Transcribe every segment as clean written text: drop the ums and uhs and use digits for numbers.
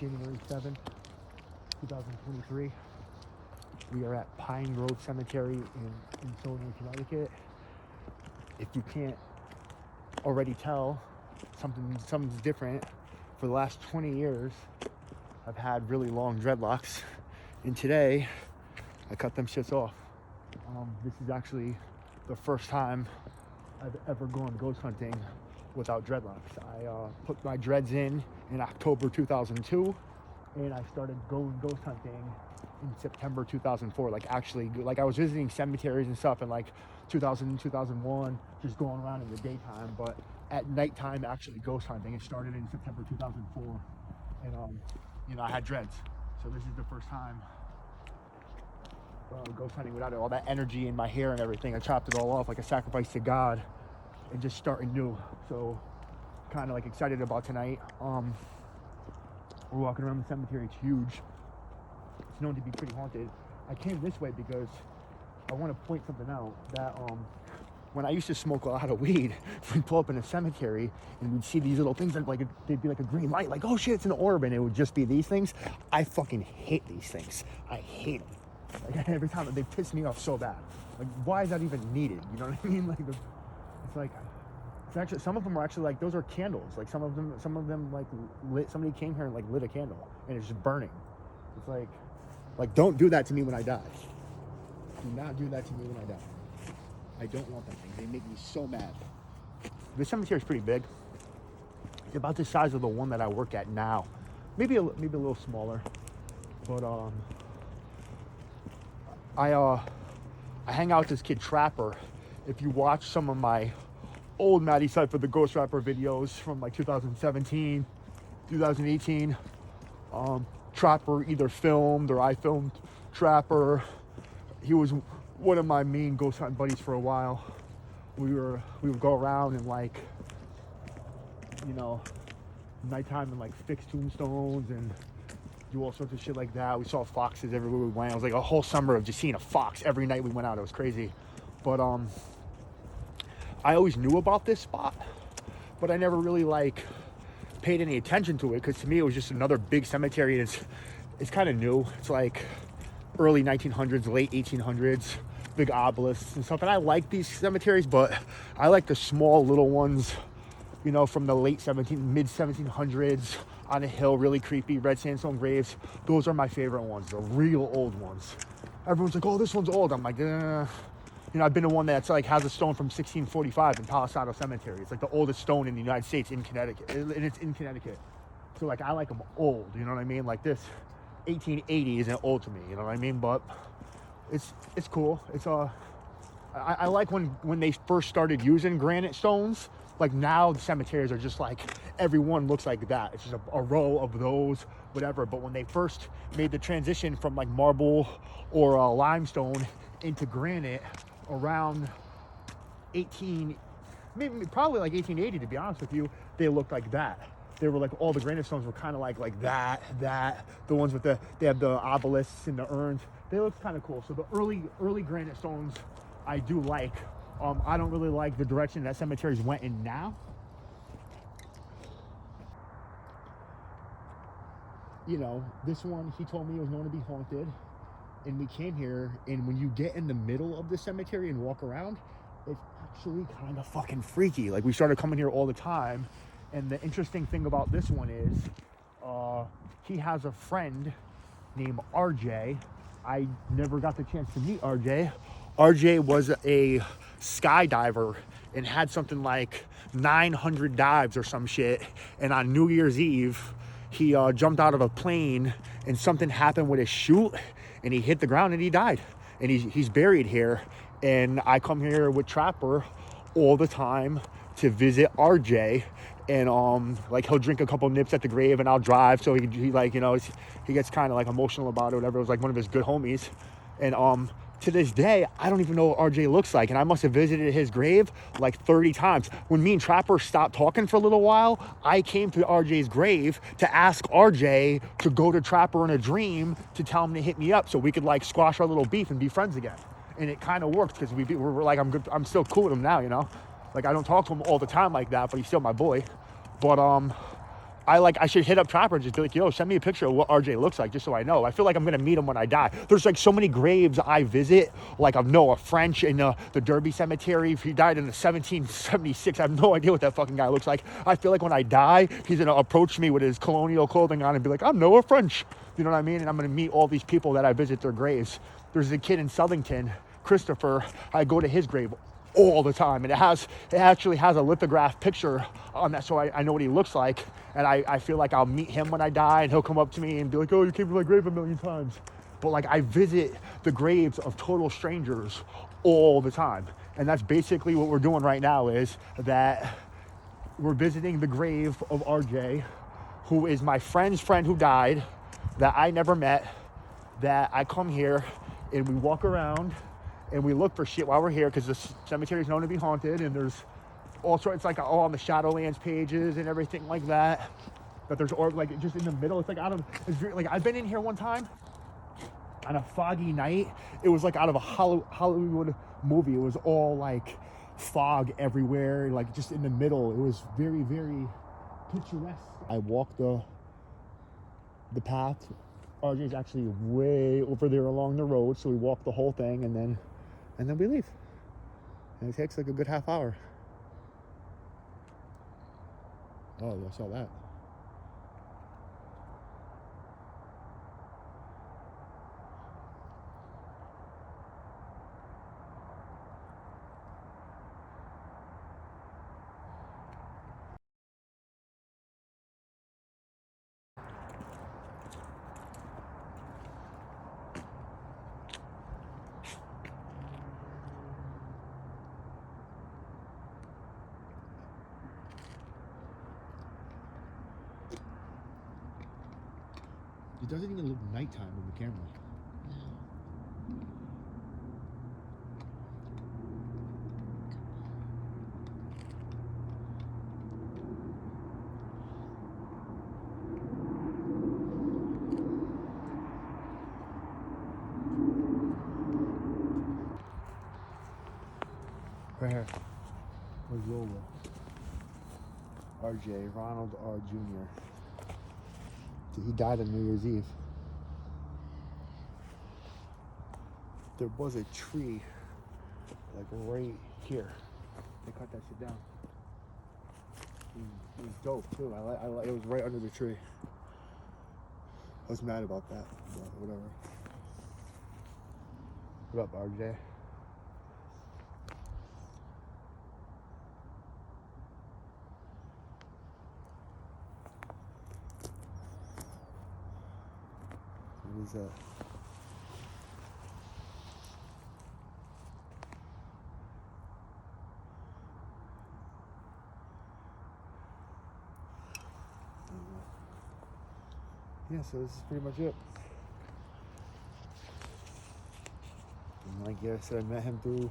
January 7th, 2023. We are at Pine Grove Cemetery in Ansonia, Connecticut. If you can't already tell, something's different. For the last 20 years, I've had really long dreadlocks, and today I cut them shits off. This is actually the first time I've ever gone ghost hunting without dreadlocks. I put my dreads in October 2002, and I started going ghost hunting in September 2004. Like I was visiting cemeteries and stuff in like 2000, 2001, just going around in the daytime, but at nighttime actually ghost hunting. It started in September 2004, and I had dreads, so this is the first time ghost hunting without all that energy in my hair and everything. I chopped it all off like a sacrifice to God and just starting new. So kind of like excited about tonight. We're walking around the cemetery. It's huge. It's known to be pretty haunted. I came this way because I want to point something out that when I used to smoke a lot of weed, we'd pull up in a cemetery and we'd see these little things that they'd be like a green light, like, oh shit, it's an orb, and it would just be these things. I fucking hate these things. I hate them. Like every time they piss me off so bad. Like, why is that even needed? You know what I mean? It's actually, some of them are actually like, those are candles. Like some of them like lit. Somebody came here and like lit a candle and it's just burning. It's like don't do that to me when I die. Do not do that to me when I die. I don't want them things. They make me so mad. The cemetery is pretty big. It's about the size of the one that I work at now. Maybe a little smaller, but I hang out with this kid Trapper. If you watch some of my old Madecipha the Ghost Rapper videos from like 2017, 2018, Trapper either filmed or I filmed Trapper. He was one of my main ghost hunting buddies for a while. We would go around and like, you know, nighttime and like fix tombstones and do all sorts of shit like that. We saw foxes everywhere we went. It was like a whole summer of just seeing a fox every night we went out. It was crazy. But I always knew about this spot, but I never really like paid any attention to it, because to me it was just another big cemetery, and it's kind of new. It's like early 1900s, late 1800s, big obelisks and stuff. And I like these cemeteries, but I like the small little ones, you know, from the mid 1700s on a hill, really creepy, red sandstone graves. Those are my favorite ones, the real old ones. Everyone's like, oh, this one's old. I'm like, You know, I've been to one that's like has a stone from 1645 in Palo Santo Cemetery. It's like the oldest stone in the United States in Connecticut, and it's in Connecticut. So like, I like them old, you know what I mean? Like this 1880 isn't old to me, you know what I mean? But it's cool. It's I like when they first started using granite stones. Like now the cemeteries are just like, everyone looks like that. It's just a row of those, whatever. But when they first made the transition from like marble or limestone into granite around probably like 1880, to be honest with you, they looked like that. They were like, all the granite stones were kind of like that. The ones with they have the obelisks and the urns. They look kind of cool. So the early granite stones I do like. I don't really like the direction that cemeteries went in now. You know, this one, he told me it was known to be haunted. And we came here, and when you get in the middle of the cemetery and walk around, it's actually kind of fucking freaky. Like, we started coming here all the time. And the interesting thing about this one is, he has a friend named RJ. I never got the chance to meet RJ. RJ was a skydiver and had something like 900 dives or some shit. And on New Year's Eve, he jumped out of a plane and something happened with his chute and he hit the ground and he died. And he's buried here. And I come here with Trapper all the time to visit RJ. And like, he'll drink a couple nips at the grave and I'll drive. So he like, you know, he gets kind of like emotional about it or whatever. It was like one of his good homies. And to this day, I don't even know what RJ looks like. And I must have visited his grave like 30 times. When me and Trapper stopped talking for a little while, I came to RJ's grave to ask RJ to go to Trapper in a dream to tell him to hit me up so we could like squash our little beef and be friends again. And it kind of worked, because we're like, I'm still cool with him now, you know? Like, I don't talk to him all the time like that, but he's still my boy. But I should hit up Trapper and just be like, yo, send me a picture of what RJ looks like, just so I know. I feel like I'm gonna meet him when I die. There's like so many graves I visit, like of Noah French in the Derby Cemetery. He died in the 1776. I have no idea what that fucking guy looks like. I feel like when I die, he's gonna approach me with his colonial clothing on and be like, I'm Noah French. You know what I mean? And I'm gonna meet all these people that I visit their graves. There's a kid in Southington, Christopher. I go to his grave all the time, and it actually has a lithograph picture on that, so I know what he looks like, and I feel like I'll meet him when I die, and he'll come up to me and be like, oh, you came to my grave a million times. But like, I visit the graves of total strangers all the time, and that's basically what we're doing right now, is that we're visiting the grave of RJ, who is my friend's friend who died, that I never met, that I come here and we walk around and we look for shit while we're here, because the cemetery is known to be haunted, and there's all sorts, it's like all on the Shadowlands pages and everything like that. But there's like just in the middle, it's like like I've been in here one time on a foggy night. It was like out of a Hollywood movie. It was all like fog everywhere, like just in the middle. It was very, very picturesque. I walked the path. RJ's actually way over there along the road, so we walk the whole thing, and then we leave. And it takes like a good half hour. Oh, I saw that. It doesn't even look nighttime in the camera. Right here. Where's Lola? RJ, Ronald R. Jr. He died on New Year's Eve. There was a tree, like right here. They cut that shit down. It was dope too. It was right under the tree. I was mad about that, but whatever. What up, RJ? What is that? Yeah, so this is pretty much it. And like I said, I met him through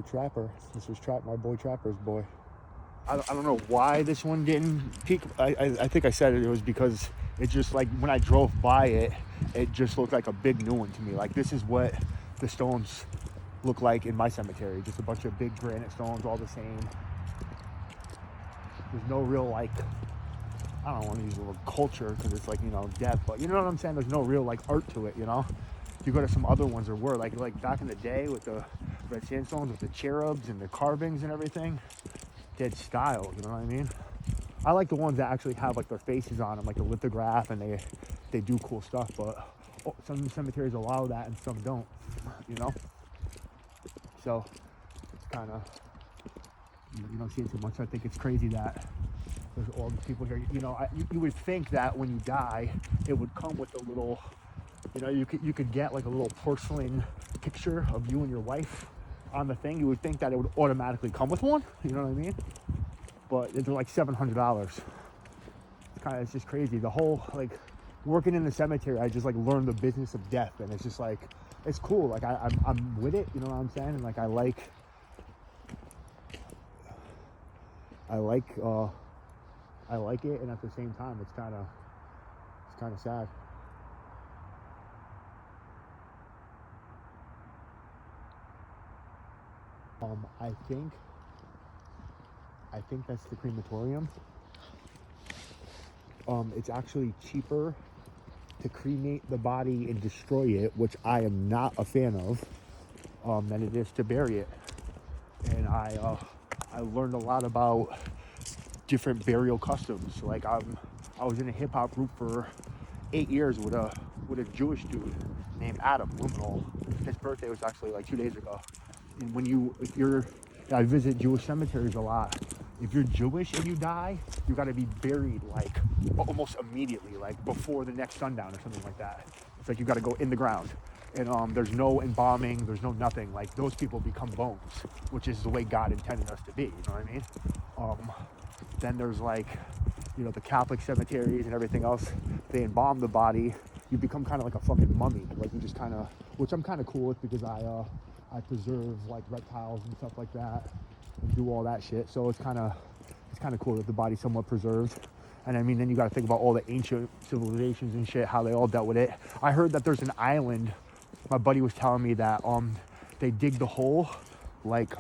Trapper. This was my boy Trapper's boy. I don't know why this one didn't peak. I think I said it was because it just, like, when I drove by it, it just looked like a big new one to me. Like, this is what the stones look like in my cemetery. Just a bunch of big granite stones, all the same. There's no real, like, I don't want to use the word culture because it's like, death, but you know what I'm saying? There's no real, like, art to it, If you go to some other ones, there were, like back in the day with the red sandstones, with the cherubs and the carvings and everything. Dead style, you know what I mean? I like the ones that actually have, like, their faces on them, like the lithograph, and they do cool stuff, but some cemeteries allow that and some don't, So it's kind of, you don't see it too much. I think it's crazy that there's all these people here. You would think that when you die, it would come with a little, you could get like a little porcelain picture of you and your wife on the thing. You would think that it would automatically come with one. You know what I mean? But they're like $700. It's just crazy. The whole, like, working in the cemetery, I just, like, learned the business of death, and it's just like, it's cool. Like, I'm with it. You know what I'm saying? And like, I like it, and at the same time, it's kind of sad. I think that's the crematorium. it's actually cheaper to cremate the body and destroy it, which I am not a fan of, than it is to bury it. And I learned a lot about different burial customs. Like I was in a hip hop group for 8 years with a Jewish dude named Adam Luminol. His birthday was actually like 2 days ago. And I visit Jewish cemeteries a lot. If you're Jewish and you die, you got to be buried like almost immediately, like before the next sundown or something like that. It's like you got to go in the ground, and there's no embalming, there's no nothing. Like those people become bones, which is the way God intended us to be. You know what I mean? Then there's like, the Catholic cemeteries and everything else. They embalm the body. You become kind of like a fucking mummy. Like you just kind of, which I'm kind of cool with because I preserve like reptiles and stuff like that. And do all that shit, so it's kind of cool that the body's somewhat preserved. And I mean, then you got to think about all the ancient civilizations and shit, how they all dealt with it. I heard that there's an island. My buddy was telling me that they dig the hole like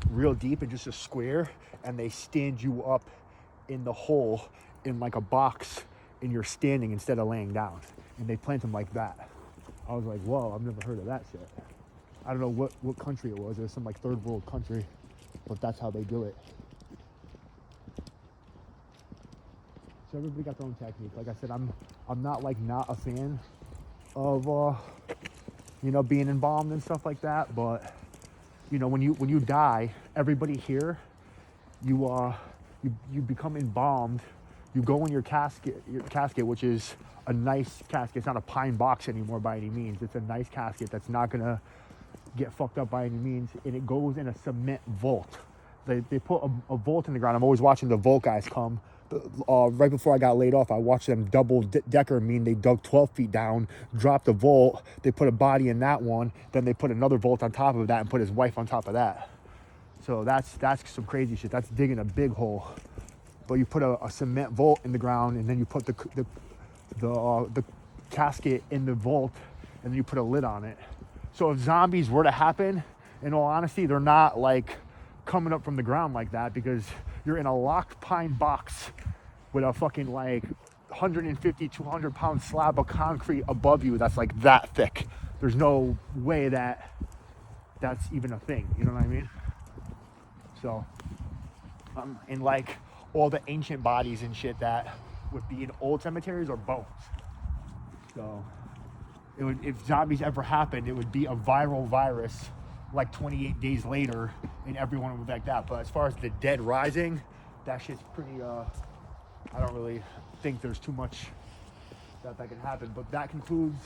real deep in just a square, and they stand you up in the hole in like a box, and you're standing instead of laying down, and they plant them like that. I was like, whoa, I've never heard of that shit. I don't know what country it was. It was some like third world country, but that's how they do it. So everybody got their own technique. Like I said, I'm not a fan of being embalmed and stuff like that. But when you die, everybody here, you become embalmed. You go in your casket, which is a nice casket. It's not a pine box anymore by any means. It's a nice casket that's not gonna get fucked up by any means, and it goes in a cement vault. They put a vault in the ground. I'm always watching the vault guys come. Right before I got laid off, I watched them double decker. They dug 12 feet down, dropped a vault. They put a body in that one. Then they put another vault on top of that and put his wife on top of that. So that's some crazy shit. That's digging a big hole. But you put a cement vault in the ground, and then you put the casket in the vault, and then you put a lid on it. So if zombies were to happen, in all honesty, they're not like coming up from the ground like that, because you're in a locked pine box with a fucking like 150, 200 pound slab of concrete above you that's like that thick. There's no way that's even a thing. You know what I mean? So, and like all the ancient bodies and shit that would be in old cemeteries are bones. So, if zombies ever happened, it would be a viral virus like 28 days later, and everyone would be like that. But as far as the dead rising, that shit's pretty, I don't really think there's too much that can happen. But that concludes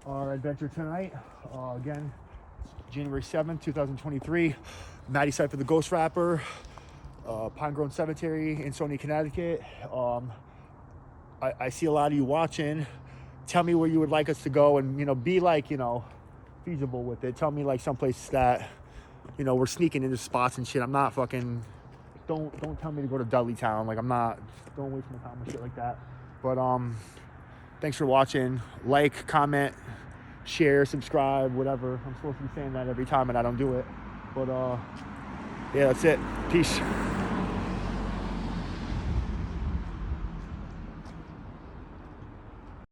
our adventure tonight. Again, January 7th, 2023, Madecipha the Ghost Rapper, Pine Grove Cemetery, Ansonia, Connecticut. I see a lot of you watching. Tell me where you would like us to go, and be like, feasible with it. Tell me like someplace that, we're sneaking into spots and shit. I'm not fucking, don't tell me to go to Dudleytown. Like don't waste my time with shit like that. But thanks for watching. Like, comment, share, subscribe, whatever. I'm supposed to be saying that every time and I don't do it. But yeah, that's it. Peace.